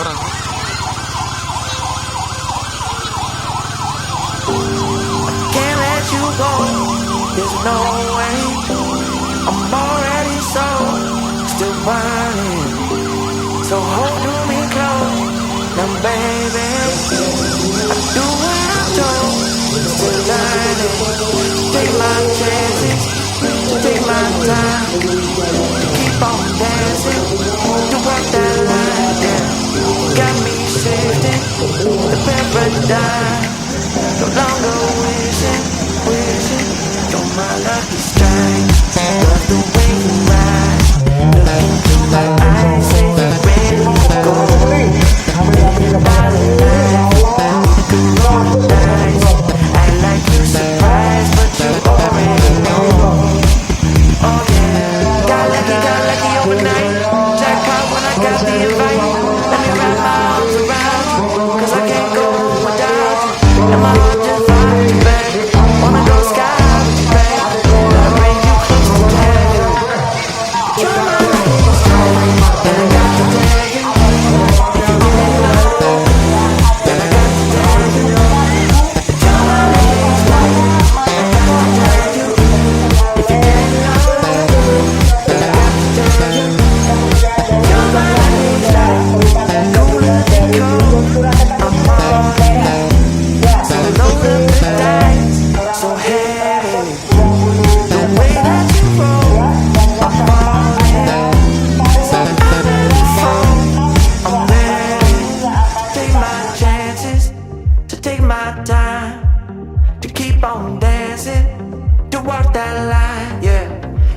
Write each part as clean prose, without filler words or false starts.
orang. Can't let you go, there's no way. I'm already still burning. So hold me close, now baby. I do what I'm told, still learning. Take my chances, take my time. Keep on dancing, to walk that line, yeah. Got me shifting, the paradigm. No longer wishing, you're my lucky strike. Love the way you ride, look into my eyes, say you're ready to go. About a life, you can roll the dice. I like you surprised, but you already know. Oh yeah, got lucky overnight. Jackpot when I got the invite. Let me wrap my arms around you, 'cause I can't go without you. And my heart just finds you back. Wanna go sky with you, babe. Gotta bring you close to heaven. You're my lucky strike, and I got to tell you, if you really love, then I got to tell you, that you're my lucky strike, and I got to tell you, if you really love, then I got to tell you, you're my lucky strike. Cooler than cold, I'm all in. So load up the dice, so heavy. The way that you roll, I'm falling. So out of the phone, I'm ready. Take my chances, to take my time, to keep on dancing, to walk that line, yeah.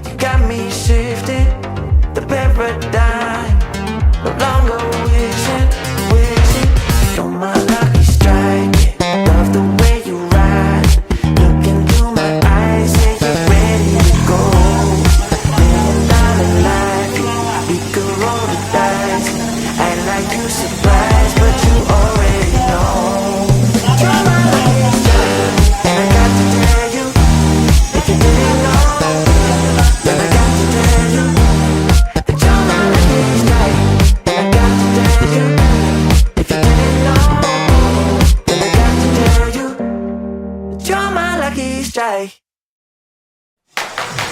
You got me shifting, the paradigm. No longer wishing, you're my lucky strike. Love the way you ride, look into my eyes, say you're ready to go. $1 million life, we could roll the dice. I like you surprised, but you already know. You're my lucky strike, and I got to tell you, if you didn't know, then I got to tell you, that you're my lucky strike, and I got to tell you, if you didn't know, then I got to tell you, that you're my lucky strike.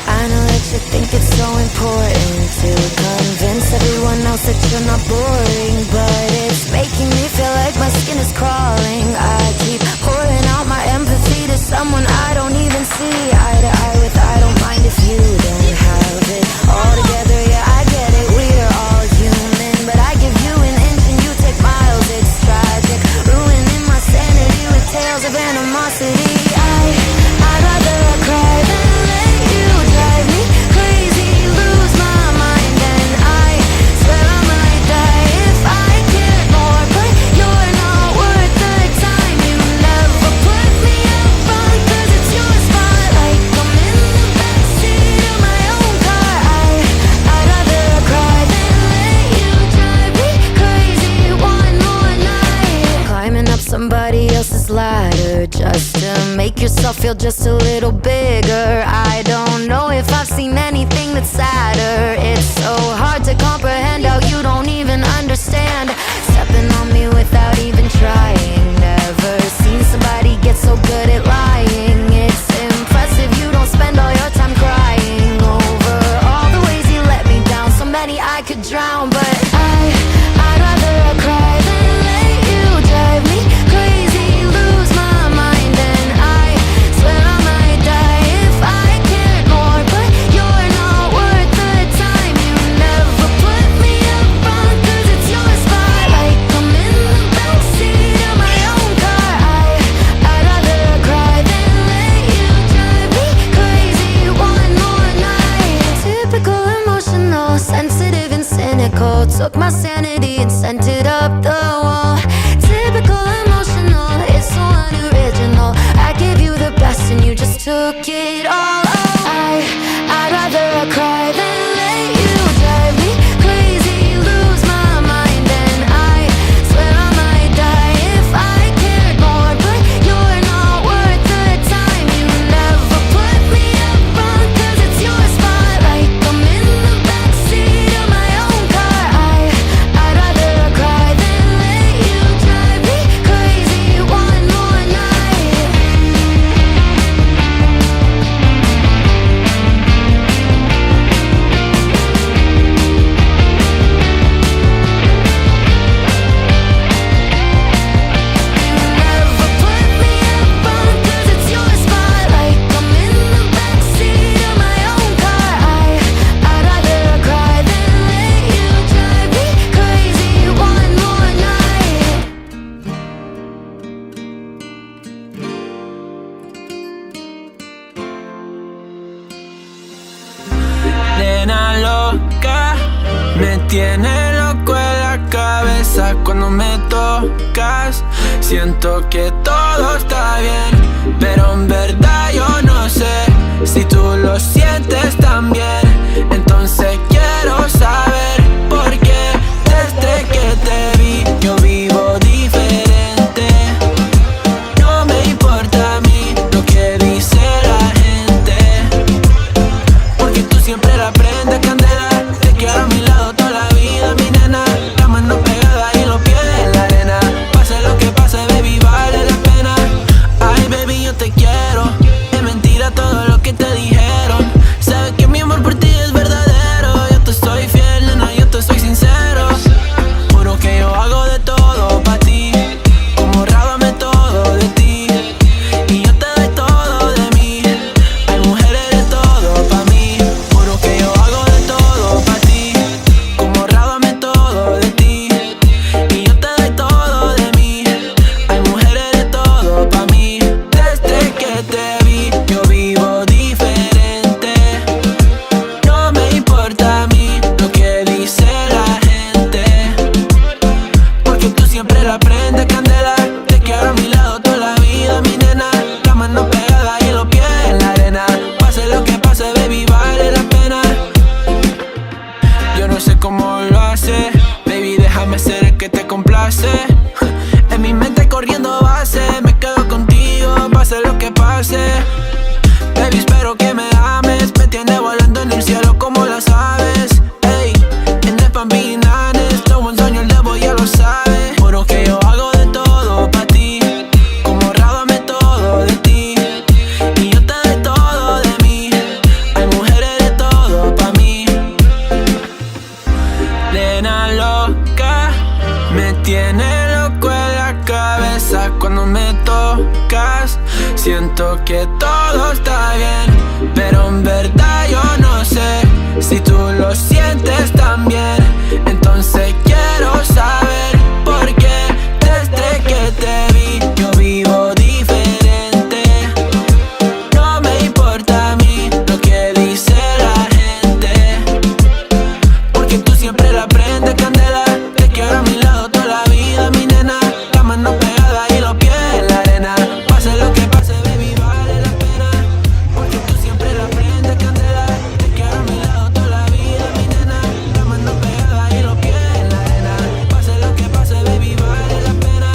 I know that you think it's so important to convince everyone else that you're not boring, but it's making me feel like my skin is crawling. I keep pouring out my empathy to someone I don't even see eye to eye with. I don't mind if you don't have it all together. Yeah, I get it, we're all human, but I give you an inch and you take miles. It's tragic, ruining my sanity with tales of animosity. I'd rather cry than let you drive me crazy, lose my mind, and I swear I might die if I cared more. But you're not worth the time. You never put me up front, 'cause it's your spotlight. I'm in the backseat of my own car. I'd rather cry than let you drive me crazy one more night. Climbing up somebody else's ladder just to make yourself feel just a little bigger. I don't know if I've seen anything that's sadder. It's so hard to comprehend how you don't even understand. Stepping on me without even trying. Never seen somebody get so good at lying. It's impressive you don't spend all your time crying over all the ways you let me down. So many I could drown, but I'd rather cry than let you drive me crazy, lose my mind, and I swear I might die if I cared more. But you're not worth the time. You never put me up front, 'cause it's your spotlight. I'm in the backseat of my own car. I'd rather cry than let you drive me crazy one more night. Typical emotional, sensitive and cynical. Took my sanity and sent it up the wall. Typical emotional, it's so unoriginal. I gave you the best and you just took it all. I'd rather cry than let you drive me crazy, lose my mind, and I swear I might die if I cared more. But you're not worth the time. You never put me up front, 'cause it's your spotlight. I'm in the backseat of my own car. tiene loco en la cabeza cuando me tocas. Siento que todo está bien, pero en verdad yo no sé si tú lo sientes también. Entonces quiero saber por qué desde que te vi yo vivo diferente. No me importa a mí lo que dice la gente, porque tú siempre la prendes candela. Te quiero a mi lado toda la vida, mi nena. La mano pegada y los pies en la arena. Pase lo que pase, baby, vale la pena. Ay, baby, yo te quiero. Es mentira todo lo que te dijeron. Sabes que mi amor por ti es verdadero. Yo te soy fiel, nena, yo te soy sincero. Juro que yo hago de todo pa' ti. Como rábame todo de ti. Y yo te doy todo de mí. Hay mujeres de todo pa' mí. Juro que yo hago de todo pa' ti. Como rábame todo de ti. Y yo te doy todo de mí. Hay mujeres de todo pa' mí. Desde que te vi yo vivo diferente. No me importa a mí lo que dice la gente, porque tú siempre la prendes candela. Te quiero a mi lado toda la vida, mi nena. La mano pegada y los pies en la arena. Pase lo que pase, baby, vale la pena. Yo no sé cómo lo hace, baby, déjame ser el que te complace. En mi mente corriendo base, me quedo contigo, pase lo que pase. Baby, espero que me ames, me tiene volando en el cielo como las aves. Ey, en el Bambinanes, no one on your level, ya lo sabes. Juro que yo hago de todo pa' ti, como rábame todo de ti. Y yo te doy todo de mí, hay mujeres de todo pa' mí. Nena loca, me tiene loco en la cabeza cuando me tocas. Siento que todo está bien, pero en verdad yo no sé si tú lo sientes también. Entonces quiero saber por qué desde que te vi yo vivo diferente. No me importa a mí lo que dice la gente, porque tú siempre la prendes candela. Te quiero a mi lado toda la vida, mi nena. La mano pegada y los pies en la arena. Pase lo que pase, baby, vale la pena, porque tú siempre la prendes candela. Te quiero a mi lado toda la vida, mi nena. La mano pegada y los pies en la arena. Pase lo que pase, baby, vale la pena.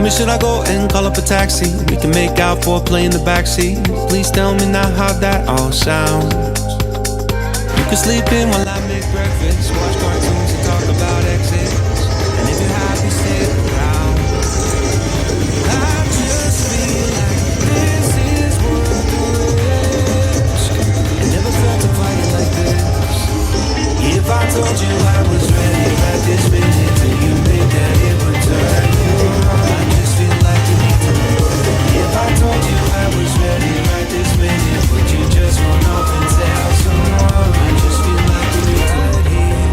me, should I go and call up a taxi? We can make out for a play in the backseat. Please tell me now how that all sounds. You can sleep in while I make breakfast, watch cartoons and talk about exits. And if you're happy, stay around. I just feel like this is worth the risk. I never felt a fight like this. If I told you I was ready right this minute, do you think that it would turn you on? I just feel like you need to know. If I told you I was ready right this minute, would you just run off and tell someone? I just feel like you need to hear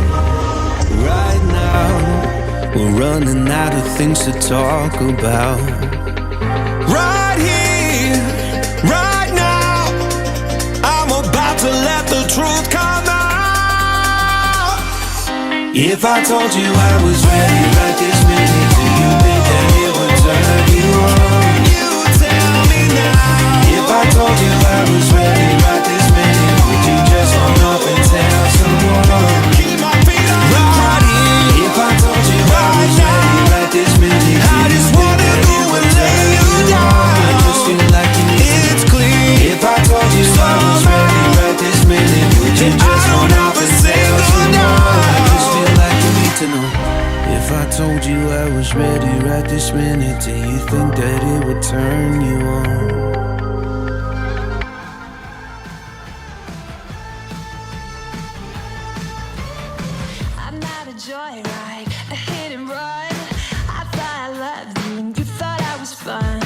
right now. We're running out of things to talk about. Right here, right now, I'm about to let the truth come out. If I told you I was ready right this minute, do you think that it would turn you on? You tell me now. If I told you I was ready right this minute, would you just run off and tell someone? Keep my feet on the ground. If I told you I was ready right this minute, I just wanna go and lay you down. I just feel like you need to. It's clear. If I told you I was ready right this minute, would you just run off and tell someone? I just feel like you need to know. If I told you I was ready right this minute, do you think that it would turn you on? I'm not a joyride, a hit and run. I thought I loved you and you thought I was fun.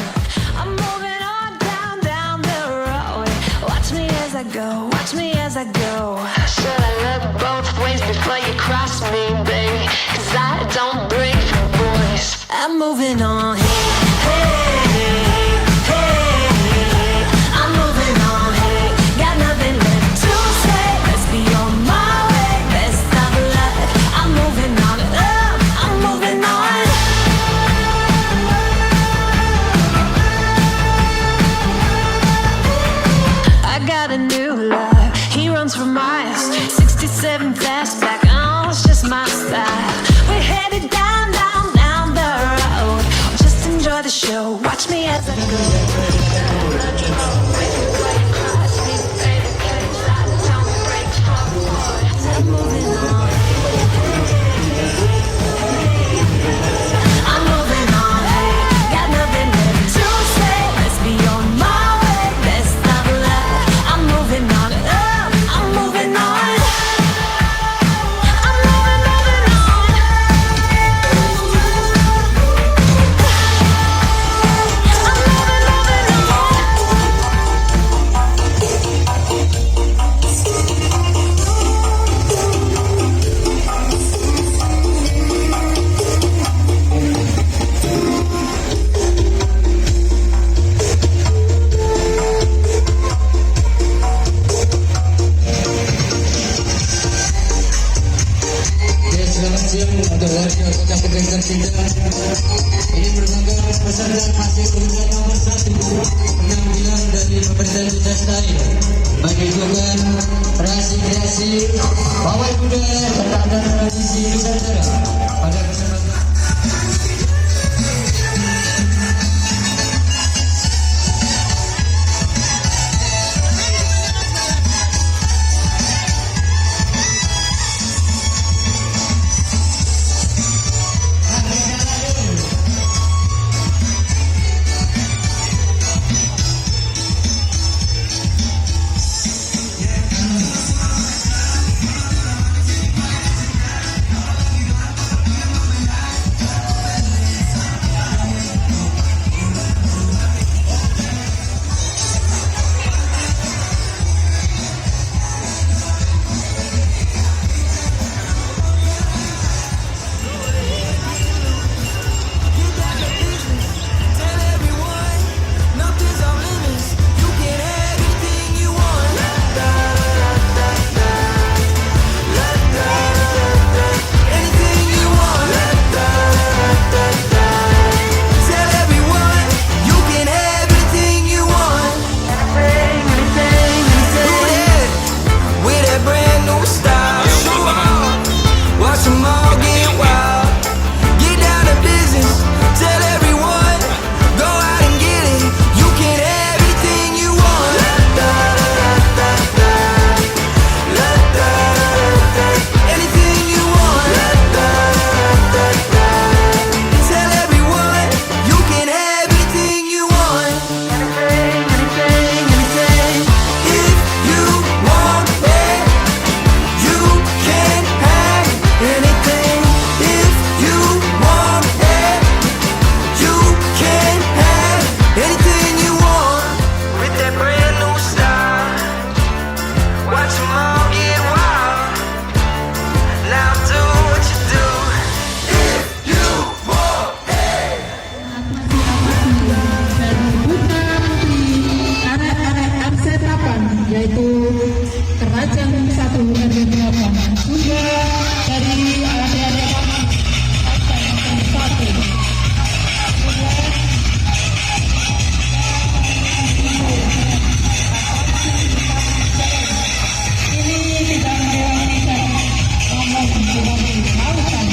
I'm moving on down the road. Watch me as I go, watch me as I go. Should I look both ways before you cross me, baby? 'Cause I don't break for boys. I'm moving on. I'm moving on. Got nothing left to say. Let's be on my way. Best of luck. I'm moving on. I'm moving on. I got a new love. He runs for miles. 67 fastback. Oh, it's just my style. We're headed down the road. Just enjoy the show. Watch me as I go. I'm moving on. I'm moving on. Got nothing left to say. Let's be on my way. Best of luck. I'm moving on. I'm moving on. I'm moving on. Selamat siang untuk warga Kota Genteng tercinta. Ini merupakan pesanan hasil perlombaan nomor 1 penampilan dari pemerintah Kota Style menyuguhkan kreasi-kreasi pawai budaya serta adat tradisi Nusantara pada kesempatan. Kerajaan 1 RW 8 juga dari adik-adik kami Kerajaan 1 ini tidak melewati ngomong lautan.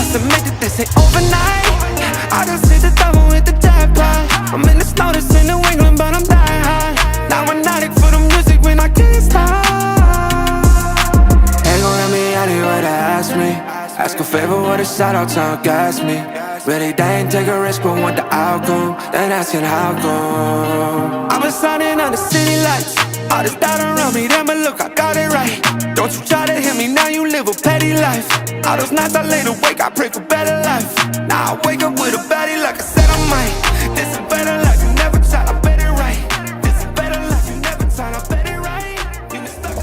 must admit that this ain't overnight. I just hit the double with the jackpot. I'm in the snow, this in New England, but I'm dying high. Now I'm addict for the music when I can't stop. Ain't gon' let me anywhere to ask me. Ask a favor, what a shout out to gas me. Really, they ain't take a risk, but want the outcome. Then asking how come. I've been signing under city lights. All this doubt around me, then but look, I got it right. Don't you try to hit me, now you live a petty life. All those nights I lay awake, I pray for better life. Now I wake up with a baddie like I said I might. This is better life, you never tried, I bet it right. This is better life, you never tried, I bet it right. You been stuck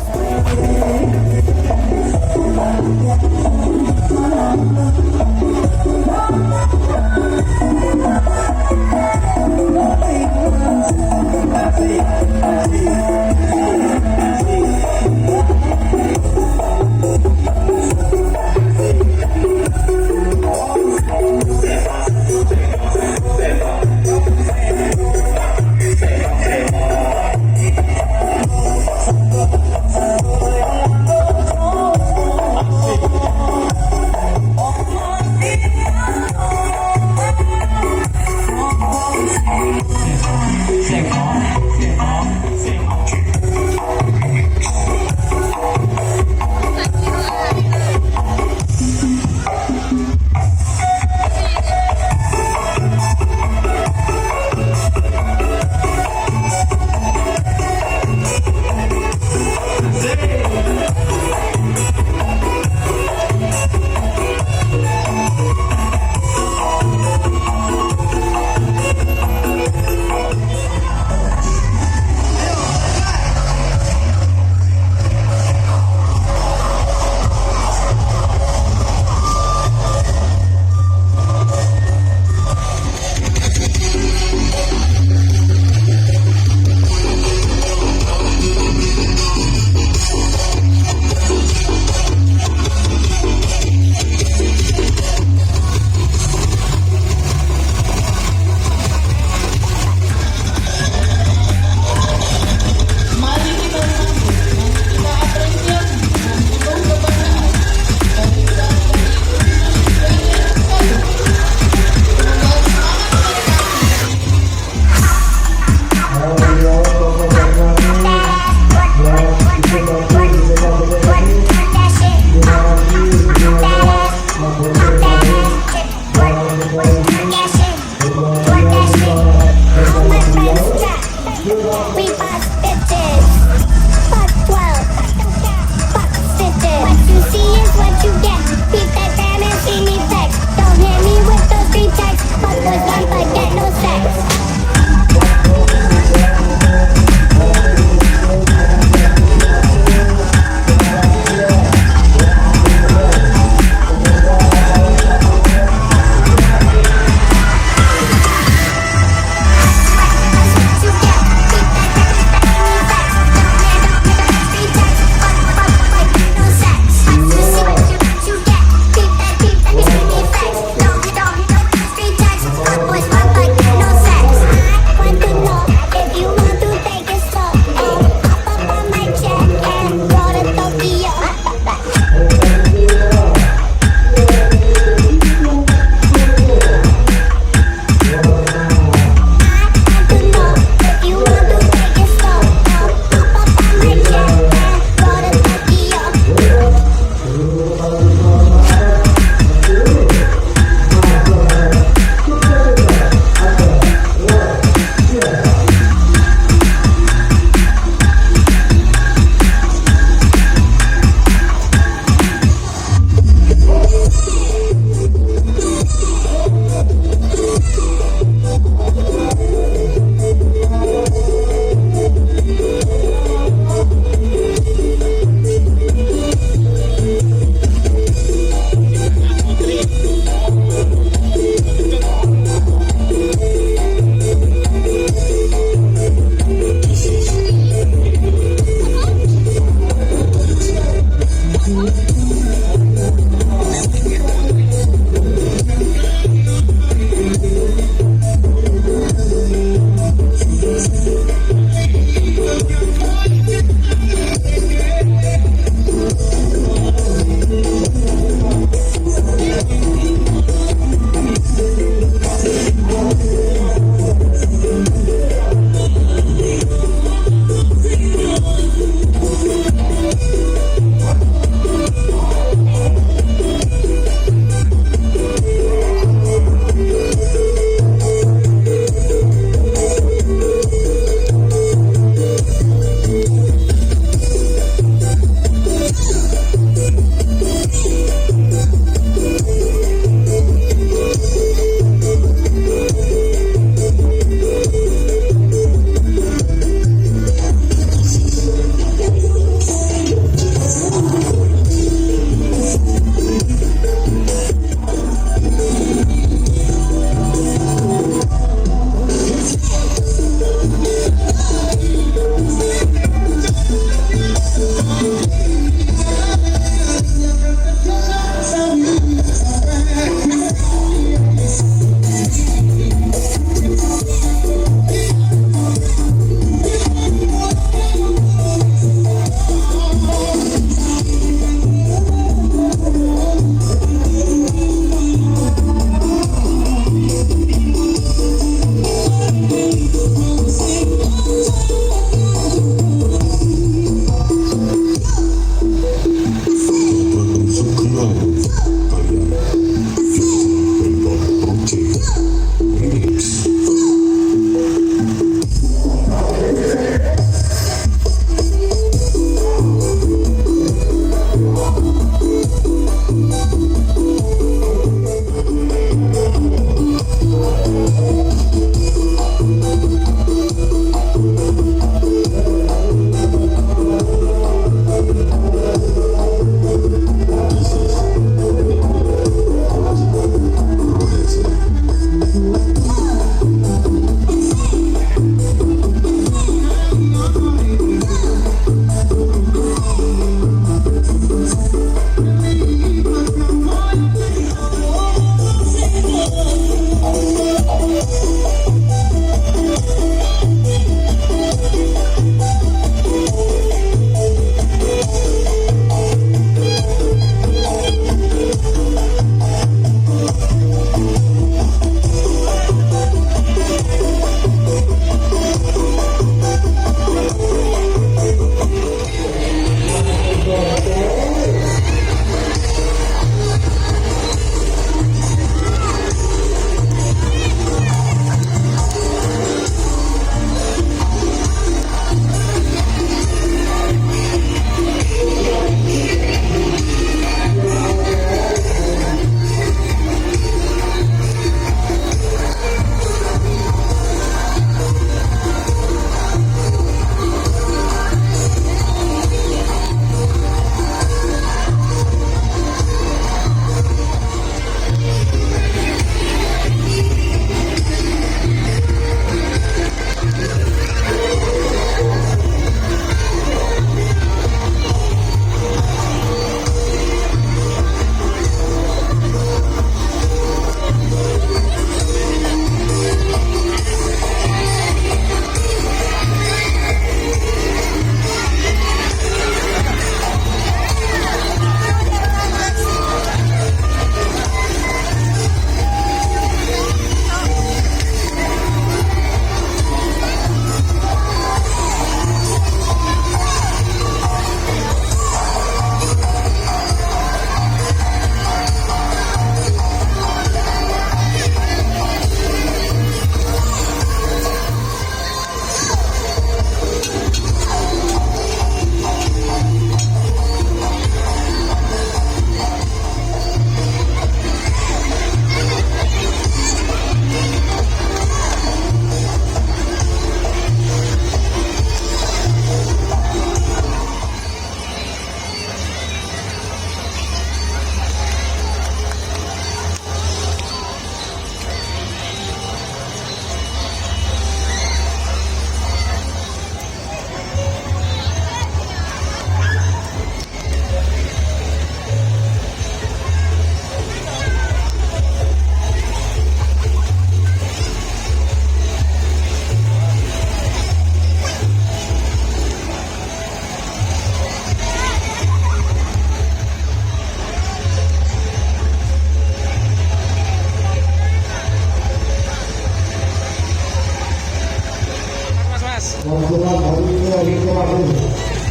Kebetulan hari ini hari terakhir,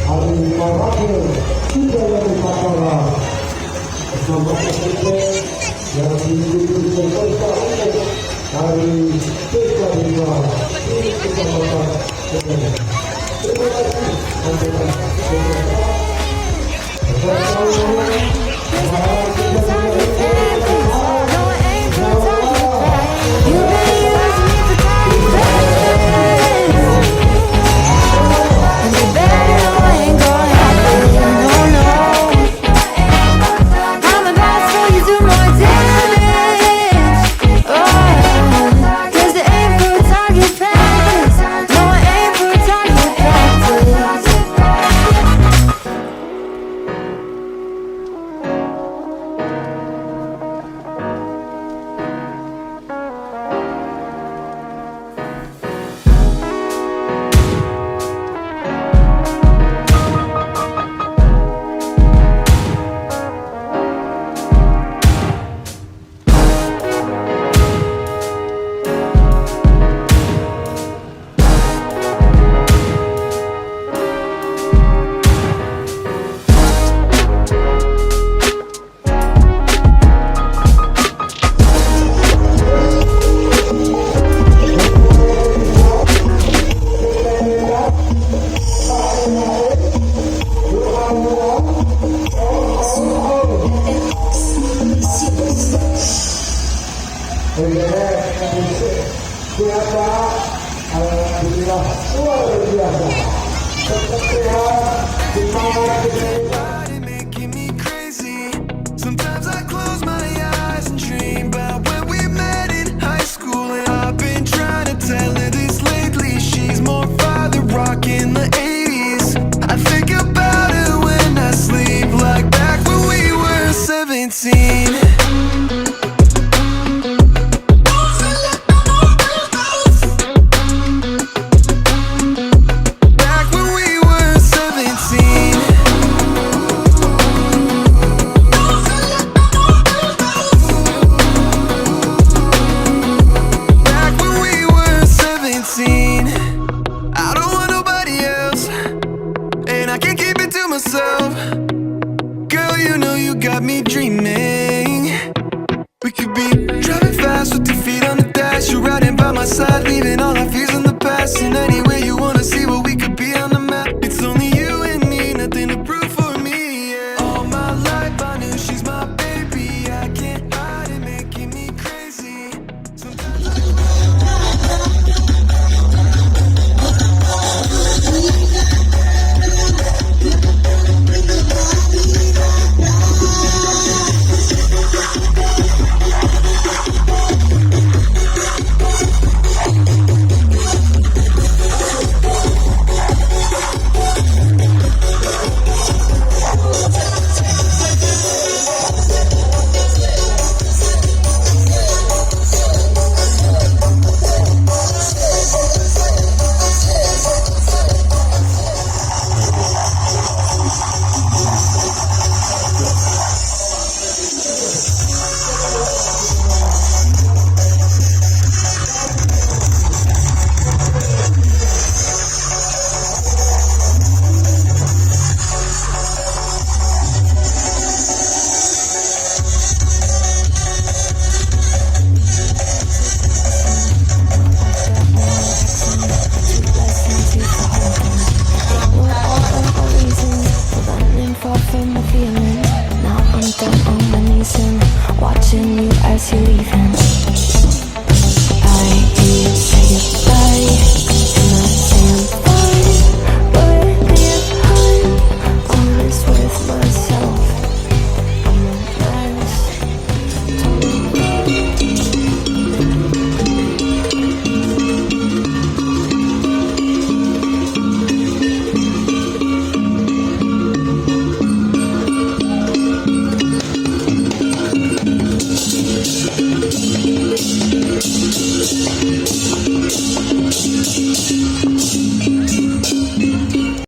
hari terakhir sudah lebih masalah. Bersama kita yang diikuti peserta untuk hari Beda ini kita dapat terima kasih Making me crazy. Sometimes I close my eyes and dream about when we met in high school. And I've been trying to tell her this lately. She's more father rock in the 80s. I think about her when I sleep, like back when we were 17. Girl, you know you got me dreaming. We could be driving fast with your feet on the dash. You're riding by my side, leaving all our fears in the past. And anywhere you wanna see what we could be on the map. It's only you and me, nothing to prove for me, yeah. All my life I knew she's my baby. I can't hide it, making me crazy. Sometimes Now I'm down on my knees and watching you as you leave.